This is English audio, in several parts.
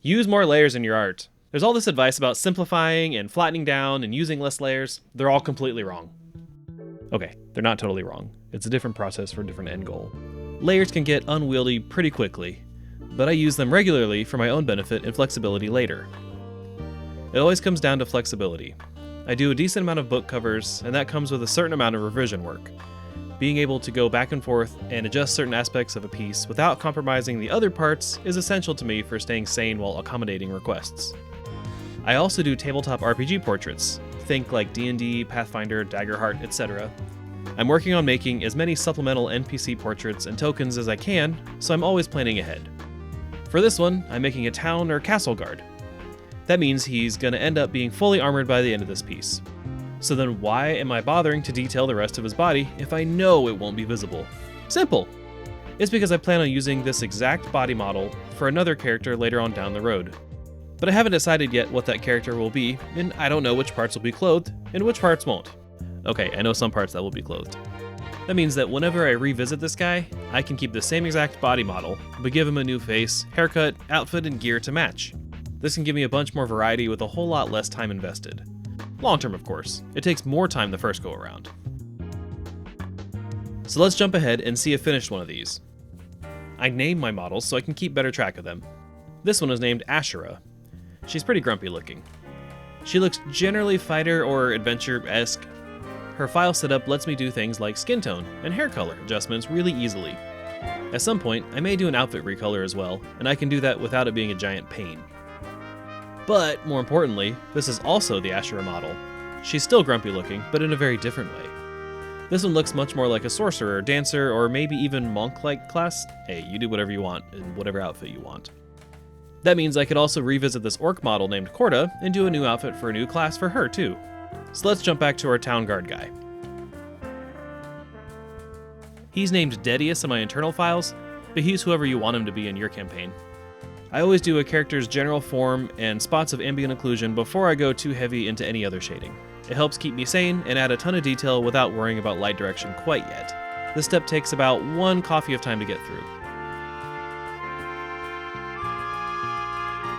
Use more layers in your art. There's all this advice about simplifying and flattening down and using less layers. They're all completely wrong. Okay, they're not totally wrong. It's a different process for a different end goal. Layers can get unwieldy pretty quickly, but I use them regularly for my own benefit and flexibility later. It always comes down to flexibility. I do a decent amount of book covers, and that comes with a certain amount of revision work. Being able to go back and forth and adjust certain aspects of a piece without compromising the other parts is essential to me for staying sane while accommodating requests. I also do tabletop RPG portraits. Think like D&D, Pathfinder, Daggerheart, etc. I'm working on making as many supplemental NPC portraits and tokens as I can, so I'm always planning ahead. For this one, I'm making a town or castle guard. That means he's going to end up being fully armored by the end of this piece. So then why am I bothering to detail the rest of his body if I know it won't be visible? Simple! It's because I plan on using this exact body model for another character later on down the road. But I haven't decided yet what that character will be, and I don't know which parts will be clothed and which parts won't. Okay, I know some parts that will be clothed. That means that whenever I revisit this guy, I can keep the same exact body model, but give him a new face, haircut, outfit, and gear to match. This can give me a bunch more variety with a whole lot less time invested. Long term, of course. It takes more time the first go around. So let's jump ahead and see a finished one of these. I named my models so I can keep better track of them. This one is named Ashura. She's pretty grumpy looking. She looks generally fighter or adventure-esque. Her file setup lets me do things like skin tone and hair color adjustments really easily. At some point, I may do an outfit recolor as well, and I can do that without it being a giant pain. But, more importantly, this is also the Ashura model. She's still grumpy looking, but in a very different way. This one looks much more like a sorcerer, dancer, or maybe even monk-like class. Hey, you do whatever you want, in whatever outfit you want. That means I could also revisit this orc model named Corda and do a new outfit for a new class for her too. So let's jump back to our town guard guy. He's named Dedius in my internal files, but he's whoever you want him to be in your campaign. I always do a character's general form and spots of ambient occlusion before I go too heavy into any other shading. It helps keep me sane and add a ton of detail without worrying about light direction quite yet. This step takes about 1 coffee of time to get through.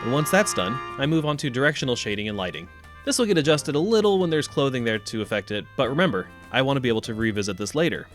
And once that's done, I move on to directional shading and lighting. This will get adjusted a little when there's clothing there to affect it, but remember, I want to be able to revisit this later.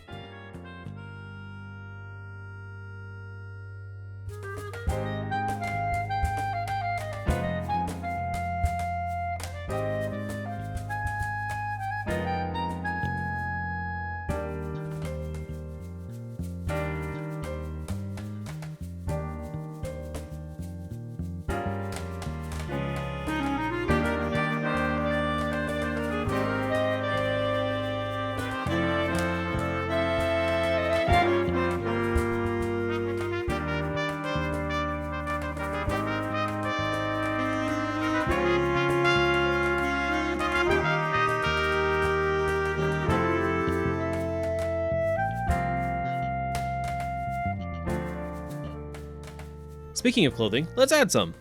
Speaking of clothing, let's add some!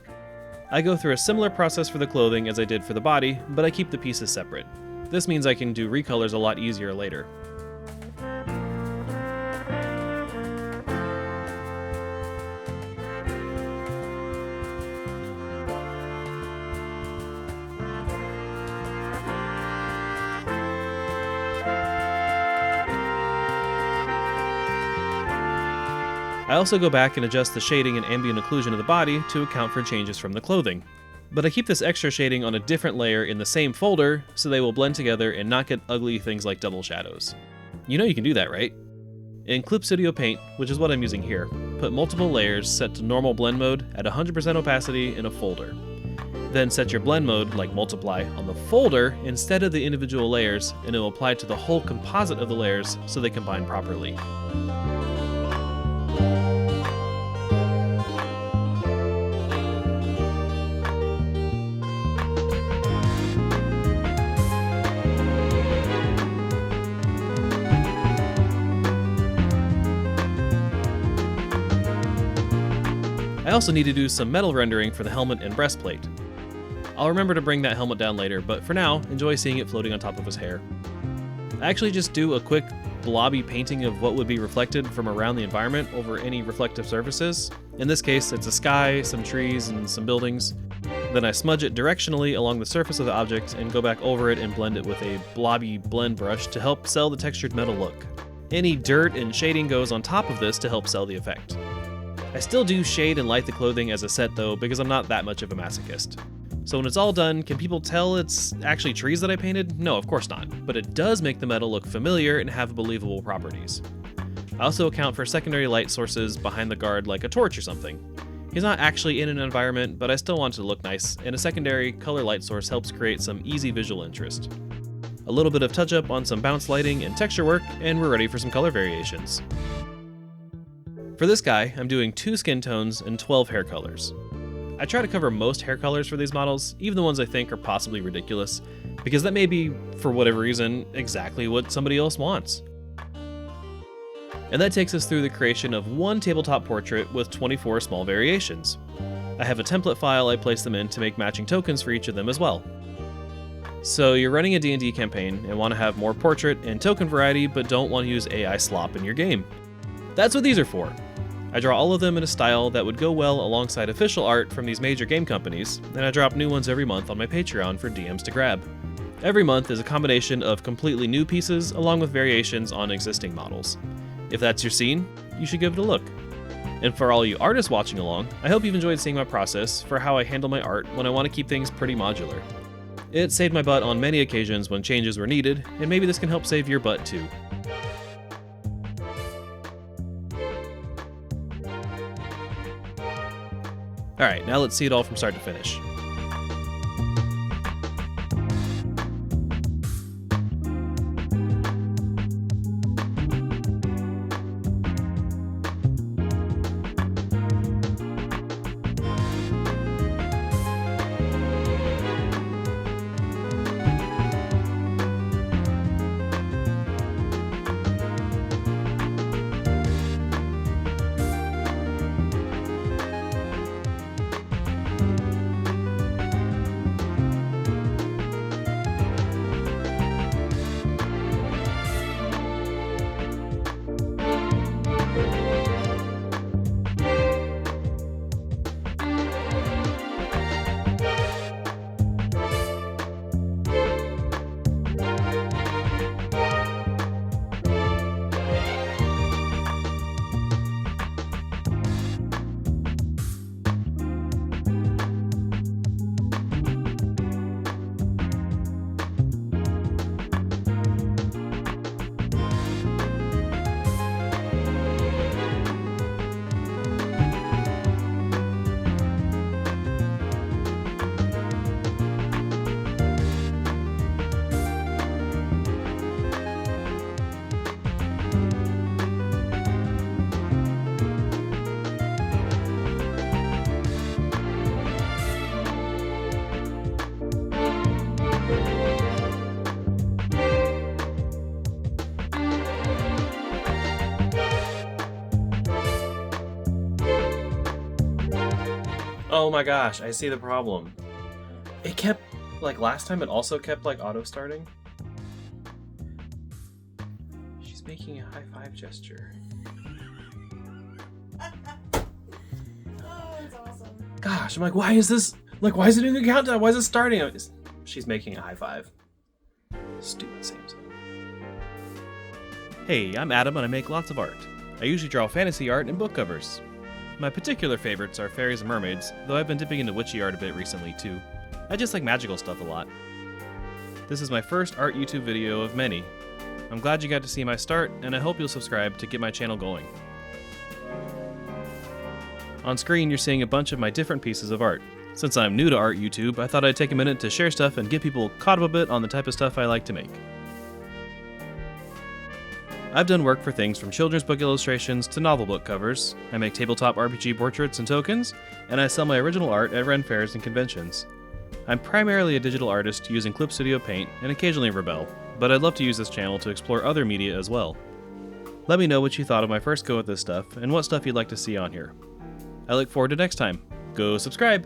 I go through a similar process for the clothing as I did for the body, but I keep the pieces separate. This means I can do recolors a lot easier later. I also go back and adjust the shading and ambient occlusion of the body to account for changes from the clothing. But I keep this extra shading on a different layer in the same folder so they will blend together and not get ugly things like double shadows. You know you can do that, right? In Clip Studio Paint, which is what I'm using here, put multiple layers set to normal blend mode at 100% opacity in a folder. Then set your blend mode, like multiply, on the folder instead of the individual layers, and it will apply to the whole composite of the layers so they combine properly. I also need to do some metal rendering for the helmet and breastplate. I'll remember to bring that helmet down later, but for now, enjoy seeing it floating on top of his hair. I actually just do a quick blobby painting of what would be reflected from around the environment over any reflective surfaces. In this case, it's a sky, some trees, and some buildings. Then I smudge it directionally along the surface of the object and go back over it and blend it with a blobby blend brush to help sell the textured metal look. Any dirt and shading goes on top of this to help sell the effect. I still do shade and light the clothing as a set though, because I'm not that much of a masochist. So when it's all done, can people tell it's actually trees that I painted? No, of course not, but it does make the metal look familiar and have believable properties. I also account for secondary light sources behind the guard like a torch or something. He's not actually in an environment, but I still want it to look nice, and a secondary color light source helps create some easy visual interest. A little bit of touch-up on some bounce lighting and texture work, and we're ready for some color variations. For this guy, I'm doing 2 skin tones and 12 hair colors. I try to cover most hair colors for these models, even the ones I think are possibly ridiculous, because that may be, for whatever reason, exactly what somebody else wants. And that takes us through the creation of one tabletop portrait with 24 small variations. I have a template file I place them in to make matching tokens for each of them as well. So you're running a D&D campaign and want to have more portrait and token variety, but don't want to use AI slop in your game. That's what these are for. I draw all of them in a style that would go well alongside official art from these major game companies, and I drop new ones every month on my Patreon for DMs to grab. Every month is a combination of completely new pieces along with variations on existing models. If that's your scene, you should give it a look. And for all you artists watching along, I hope you've enjoyed seeing my process for how I handle my art when I want to keep things pretty modular. It saved my butt on many occasions when changes were needed, and maybe this can help save your butt too. Alright, now let's see it all from start to finish. Oh my gosh, I see the problem. It kept, like last time it also kept like auto starting. She's making a high five gesture. Oh, that's awesome. Gosh, I'm like, why is this, like why is it doing a countdown? Why is it starting? She's making a high five. Stupid Samsung. Hey, I'm Adam and I make lots of art. I usually draw fantasy art and book covers. My particular favorites are fairies and mermaids, though I've been dipping into witchy art a bit recently too. I just like magical stuff a lot. This is my first art YouTube video of many. I'm glad you got to see my start, and I hope you'll subscribe to get my channel going. On screen, you're seeing a bunch of my different pieces of art. Since I'm new to art YouTube, I thought I'd take a minute to share stuff and get people caught up a bit on the type of stuff I like to make. I've done work for things from children's book illustrations to novel book covers. I make tabletop RPG portraits and tokens, and I sell my original art at Ren fairs and conventions. I'm primarily a digital artist using Clip Studio Paint and occasionally Rebel, but I'd love to use this channel to explore other media as well. Let me know what you thought of my first go at this stuff and what stuff you'd like to see on here. I look forward to next time. Go subscribe!